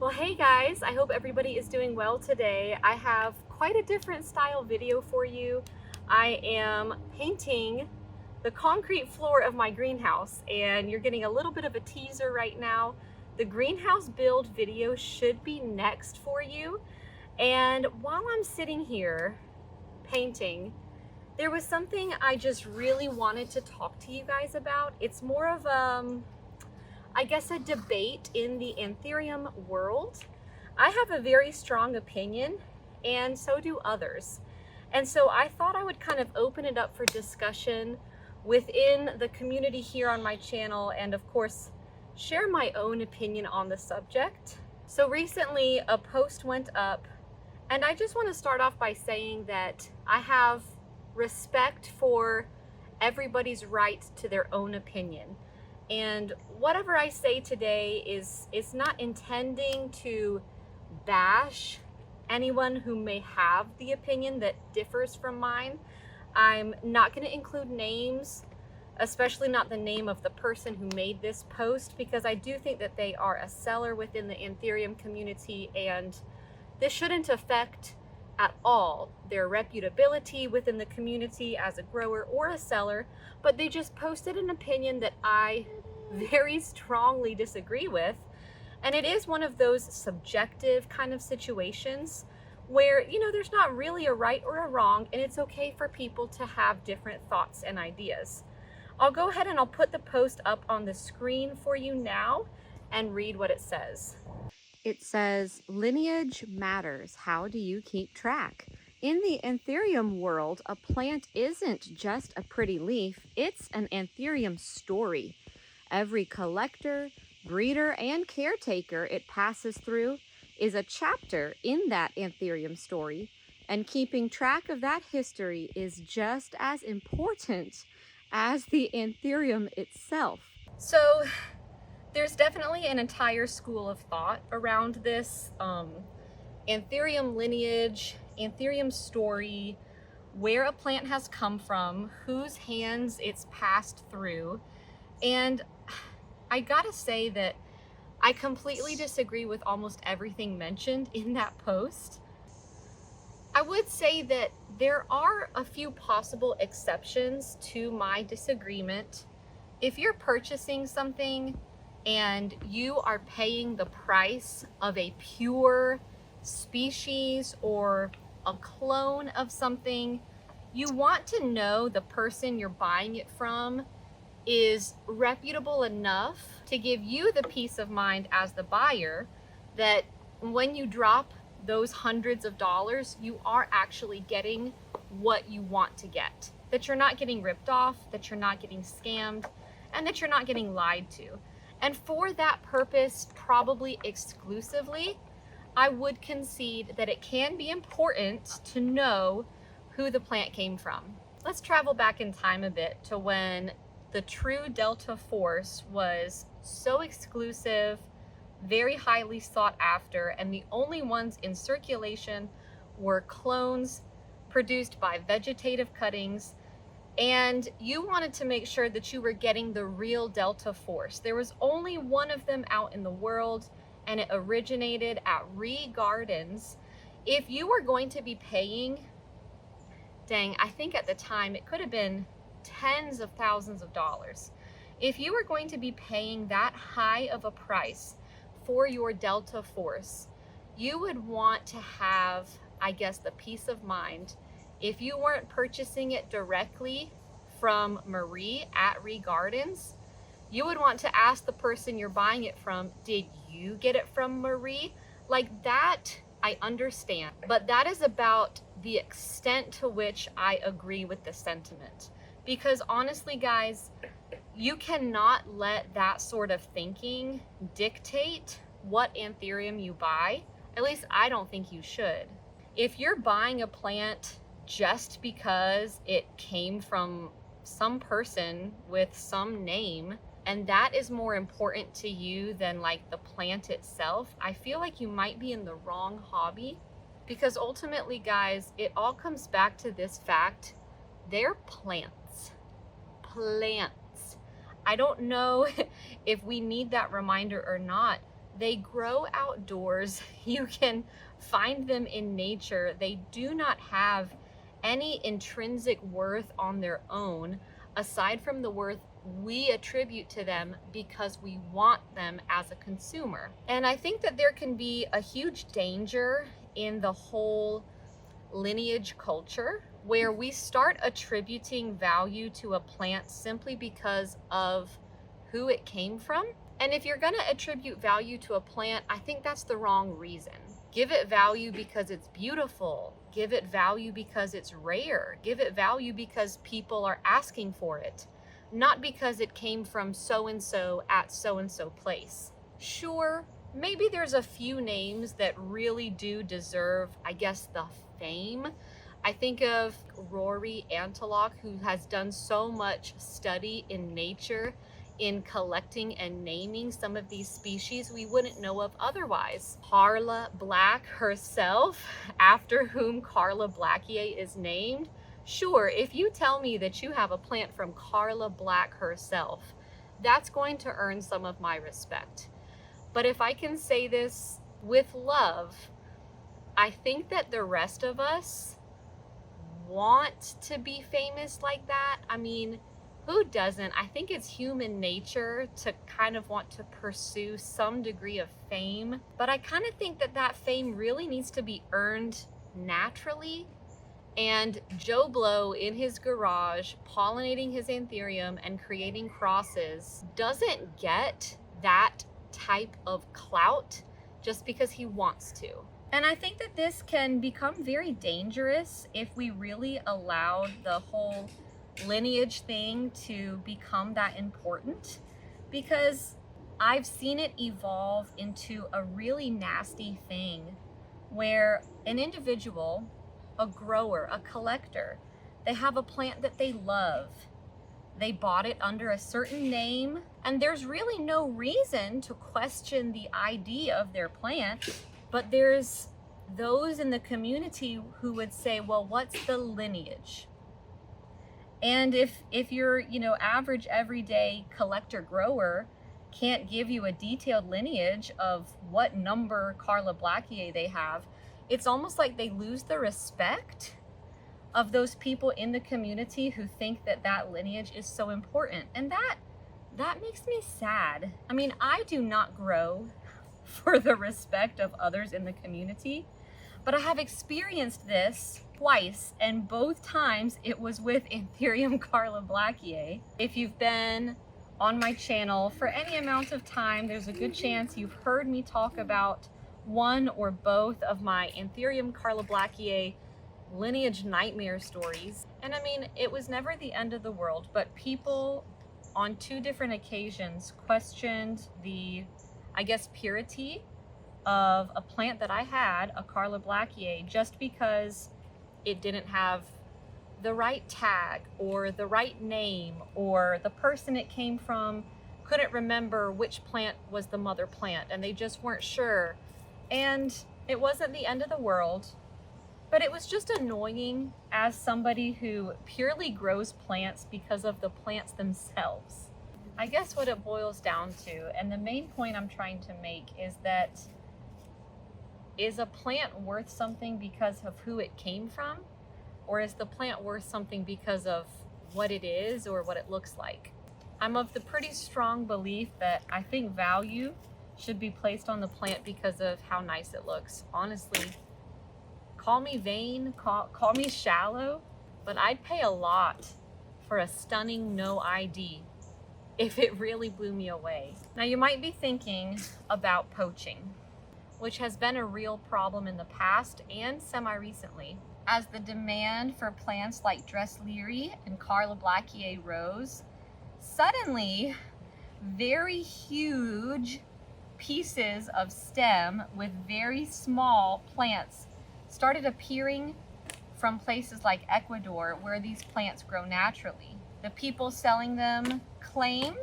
Well, hey guys, I hope everybody is doing well today. I have quite a different style video for you. I am painting the concrete floor of my greenhouse, and you're getting a little bit of a teaser right now. The greenhouse build video should be next for you. And while I'm sitting here painting, there was something I just really wanted to talk to you guys about. It's more of I guess a debate in the anthurium world. I have a very strong opinion, and so do others. And so I thought I would kind of open it up for discussion within the community here on my channel, and of course, share my own opinion on the subject. So recently a post went up, and I just want to start off by saying that I have respect for everybody's right to their own opinion. And whatever I say today is not intending to bash anyone who may have the opinion that differs from mine. I'm not going to include names, especially not the name of the person who made this post, because I do think that they are a seller within the anthurium community, and this shouldn't affect at all their reputability within the community as a grower or a seller, but they just posted an opinion that I very strongly disagree with. And it is one of those subjective kind of situations where, you know, there's not really a right or a wrong, and it's okay for people to have different thoughts and ideas. I'll go ahead and I'll put the post up on the screen for you now and read what it says. It says, lineage matters. How do you keep track? In the anthurium world, a plant isn't just a pretty leaf, it's an anthurium story. Every collector, breeder, and caretaker it passes through is a chapter in that anthurium story, and keeping track of that history is just as important as the anthurium itself. So there's definitely an entire school of thought around this anthurium lineage, anthurium story, where a plant has come from, whose hands it's passed through. And I gotta say that I completely disagree with almost everything mentioned in that post. I would say that there are a few possible exceptions to my disagreement. If you're purchasing something and you are paying the price of a pure species or a clone of something, you want to know the person you're buying it from is reputable enough to give you the peace of mind as the buyer that when you drop those hundreds of dollars, you are actually getting what you want to get. That you're not getting ripped off, that you're not getting scammed, and that you're not getting lied to. And for that purpose, probably exclusively, I would concede that it can be important to know who the plant came from. Let's travel back in time a bit to when the true Delta Force was so exclusive, very highly sought after, and the only ones in circulation were clones produced by vegetative cuttings, and you wanted to make sure that you were getting the real Delta Force. There was only one of them out in the world, and it originated at Ree Gardens. If you were going to be paying, dang, I think at the time it could have been tens of thousands of dollars. If you were going to be paying that high of a price for your Delta Force, you would want to have, I guess, the peace of mind. If you weren't purchasing it directly from Marie at Ree Gardens, you would want to ask the person you're buying it from, did you get it from Marie? Like that, I understand, but that is about the extent to which I agree with the sentiment. Because honestly, guys, you cannot let that sort of thinking dictate what anthurium you buy. At least I don't think you should. If you're buying a plant just because it came from some person with some name, and that is more important to you than like the plant itself, I feel like you might be in the wrong hobby. Because ultimately, guys, it all comes back to this fact: they're plants. Plants. I don't know if we need that reminder or not. They grow outdoors. You can find them in nature. They do not have any intrinsic worth on their own, aside from the worth we attribute to them because we want them as a consumer. And I think that there can be a huge danger in the whole lineage culture where we start attributing value to a plant simply because of who it came from. And if you're going to attribute value to a plant, I think that's the wrong reason. Give it value because it's beautiful. Give it value because it's rare. Give it value because people are asking for it, not because it came from so-and-so at so-and-so place. Sure, maybe there's a few names that really do deserve, I guess, the fame. I think of Rory Antelock, who has done so much study in nature in collecting and naming some of these species we wouldn't know of otherwise. Carla Black herself, after whom Carla Blackier is named. Sure, if you tell me that you have a plant from Carla Black herself, that's going to earn some of my respect. But if I can say this with love, I think that the rest of us want to be famous like that. I mean, who doesn't? I think it's human nature to kind of want to pursue some degree of fame, but I kind of think that that fame really needs to be earned naturally. And Joe Blow in his garage, pollinating his anthurium and creating crosses, doesn't get that type of clout just because he wants to. And I think that this can become very dangerous if we really allow the whole lineage thing to become that important, because I've seen it evolve into a really nasty thing where an individual, a grower, a collector, they have a plant that they love. They bought it under a certain name, and there's really no reason to question the ID of their plant, but there's those in the community who would say, well, what's the lineage? And if your, average everyday collector grower can't give you a detailed lineage of what number Carla Blackier they have, it's almost like they lose the respect of those people in the community who think that that lineage is so important. And that makes me sad. I mean, I do not grow for the respect of others in the community, but I have experienced this twice, and both times it was with Anthurium Carla Blackier. If you've been on my channel for any amount of time, there's a good chance you've heard me talk about one or both of my Anthurium Carla Blackier lineage nightmare stories. And I mean, it was never the end of the world, but people on 2 different occasions questioned the, I guess, purity of a plant that I had, a Carla Blackier, just because it didn't have the right tag or the right name, or the person it came from couldn't remember which plant was the mother plant and they just weren't sure. And it wasn't the end of the world, but it was just annoying as somebody who purely grows plants because of the plants themselves. I guess what it boils down to, and the main point I'm trying to make, is that is a plant worth something because of who it came from? Or is the plant worth something because of what it is or what it looks like? I'm of the pretty strong belief that I think value should be placed on the plant because of how nice it looks. Honestly, call me vain, call me shallow, but I'd pay a lot for a stunning no ID if it really blew me away. Now you might be thinking about poaching, which has been a real problem in the past and semi-recently. As the demand for plants like Dressleri and Carla Blackier rose, suddenly very huge pieces of stem with very small plants started appearing from places like Ecuador, where these plants grow naturally. The people selling them claimed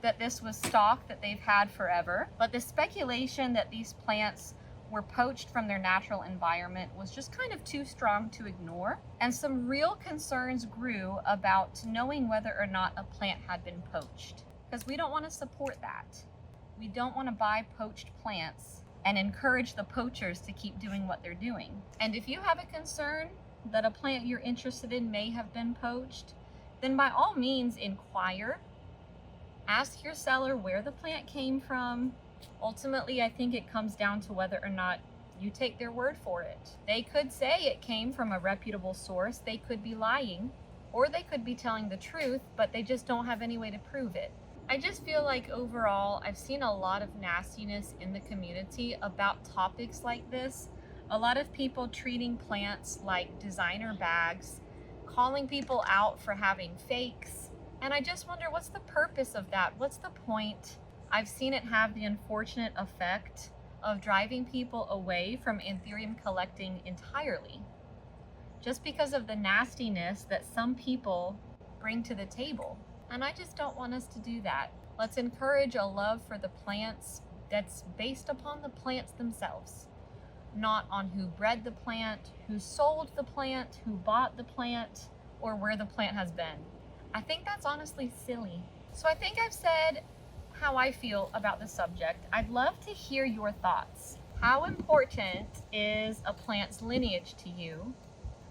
that this was stock that they've had forever, but the speculation that these plants were poached from their natural environment was just kind of too strong to ignore, and some real concerns grew about knowing whether or not a plant had been poached, because we don't want to support that. We don't want to buy poached plants and encourage the poachers to keep doing what they're doing. And if you have a concern that a plant you're interested in may have been poached, then by all means inquire. Ask your seller where the plant came from. Ultimately, I think it comes down to whether or not you take their word for it. They could say it came from a reputable source. They could be lying, or they could be telling the truth, but they just don't have any way to prove it. I just feel like overall, I've seen a lot of nastiness in the community about topics like this. A lot of people treating plants like designer bags, calling people out for having fakes. And I just wonder, what's the purpose of that? What's the point? I've seen it have the unfortunate effect of driving people away from anthurium collecting entirely, just because of the nastiness that some people bring to the table. And I just don't want us to do that. Let's encourage a love for the plants that's based upon the plants themselves, not on who bred the plant, who sold the plant, who bought the plant, or where the plant has been. I think that's honestly silly. So I think I've said how I feel about the subject. I'd love to hear your thoughts. How important is a plant's lineage to you?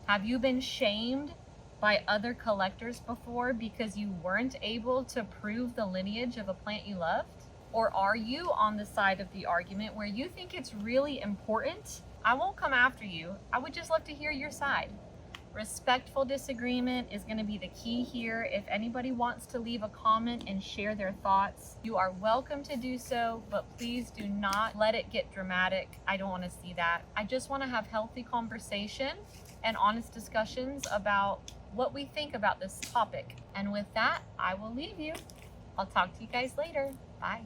Have you been shamed by other collectors before because you weren't able to prove the lineage of a plant you loved? Or are you on the side of the argument where you think it's really important? I won't come after you. I would just love to hear your side. Respectful disagreement is going to be the key here. If anybody wants to leave a comment and share their thoughts, you are welcome to do so, but please do not let it get dramatic. I don't want to see that. I just want to have healthy conversation and honest discussions about what we think about this topic. And with that, I will leave you. I'll talk to you guys later. Bye.